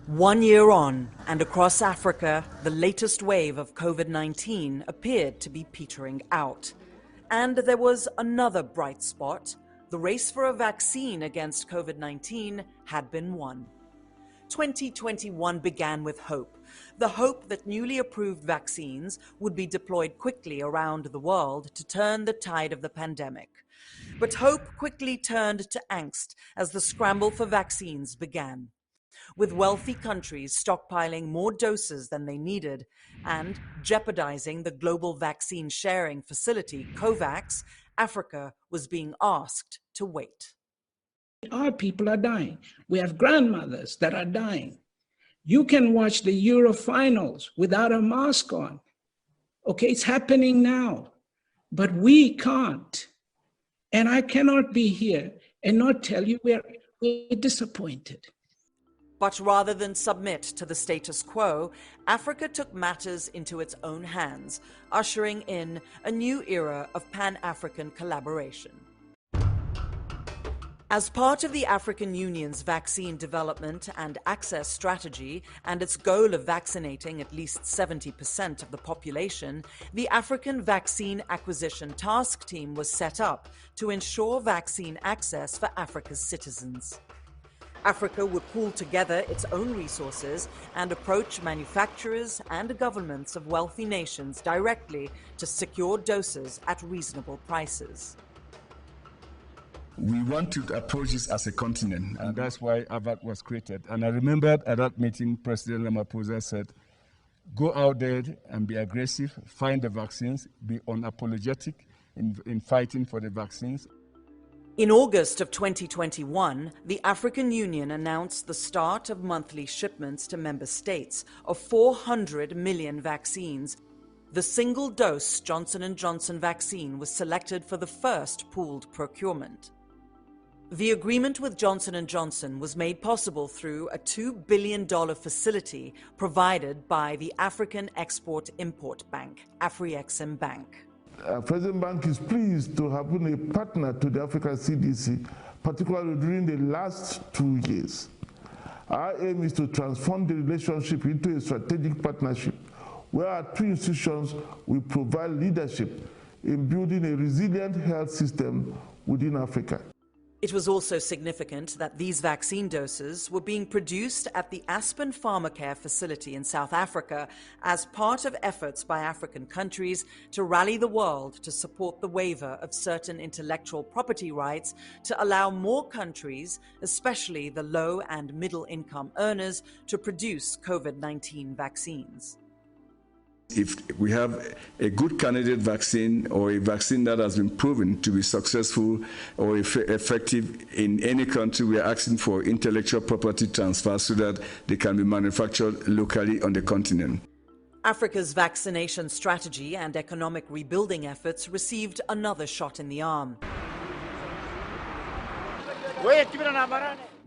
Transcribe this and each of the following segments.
1 year on, and across Africa, the latest wave of COVID-19 appeared to be petering out. And there was another bright spot. The race for a vaccine against COVID-19 had been won. 2021 began with hope. The hope that newly approved vaccines would be deployed quickly around the world to turn the tide of the pandemic. But hope quickly turned to angst as the scramble for vaccines began, with wealthy countries stockpiling more doses than they needed and jeopardizing the global vaccine sharing facility, COVAX. Africa was being asked to wait. Our people are dying. We have grandmothers that are dying. You can watch the Euro finals without a mask on. Okay, it's happening now, but we can't. And I cannot be here and not tell you we're disappointed. But rather than submit to the status quo, Africa took matters into its own hands, ushering in a new era of Pan-African collaboration. As part of the African Union's vaccine development and access strategy and its goal of vaccinating at least 70% of the population, the African Vaccine Acquisition Task Team was set up to ensure vaccine access for Africa's citizens. Africa would pool together its own resources and approach manufacturers and governments of wealthy nations directly to secure doses at reasonable prices. We want to approach this as a continent, and that's why AVAC was created. And I remembered at that meeting, President Ramaphosa said, go out there and be aggressive, find the vaccines, be unapologetic in fighting for the vaccines. In August of 2021, the African Union announced the start of monthly shipments to member states of 400 million vaccines. The single-dose Johnson & Johnson vaccine was selected for the first pooled procurement. The agreement with Johnson & Johnson was made possible through a $2 billion facility provided by the African Export-Import Bank, AfriExim Bank. President Bank is pleased to have been a partner to the Africa CDC, particularly during the last 2 years. Our aim is to transform the relationship into a strategic partnership where our two institutions will provide leadership in building a resilient health system within Africa. It was also significant that these vaccine doses were being produced at the Aspen Pharmacare facility in South Africa as part of efforts by African countries to rally the world to support the waiver of certain intellectual property rights to allow more countries, especially the low and middle income earners, to produce COVID-19 vaccines. If we have a good candidate vaccine or a vaccine that has been proven to be successful or effective in any country, we are asking for intellectual property transfer so that they can be manufactured locally on the continent. Africa's vaccination strategy and economic rebuilding efforts received another shot in the arm.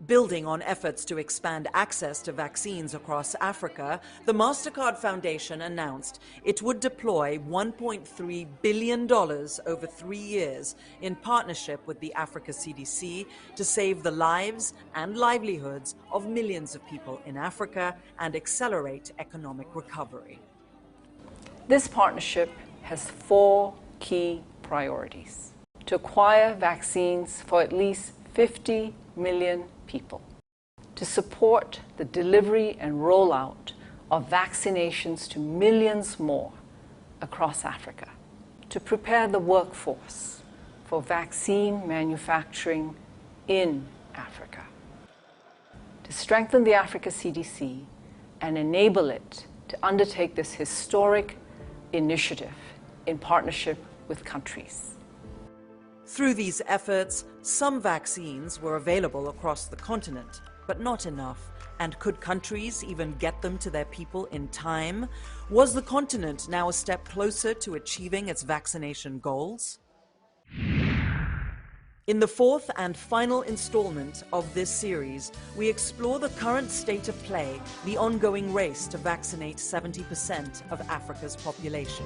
Building on efforts to expand access to vaccines across Africa, the Mastercard Foundation announced it would deploy $1.3 billion over 3 years in partnership with the Africa CDC to save the lives and livelihoods of millions of people in Africa and accelerate economic recovery. This partnership has 4 key priorities: to acquire vaccines for at least 50 million people, to support the delivery and rollout of vaccinations to millions more across Africa, to prepare the workforce for vaccine manufacturing in Africa, to strengthen the Africa CDC and enable it to undertake this historic initiative in partnership with countries. Through these efforts, some vaccines were available across the continent, but not enough. And could countries even get them to their people in time? Was the continent now a step closer to achieving its vaccination goals? In the 4th and final installment of this series, we explore the current state of play, the ongoing race to vaccinate 70% of Africa's population.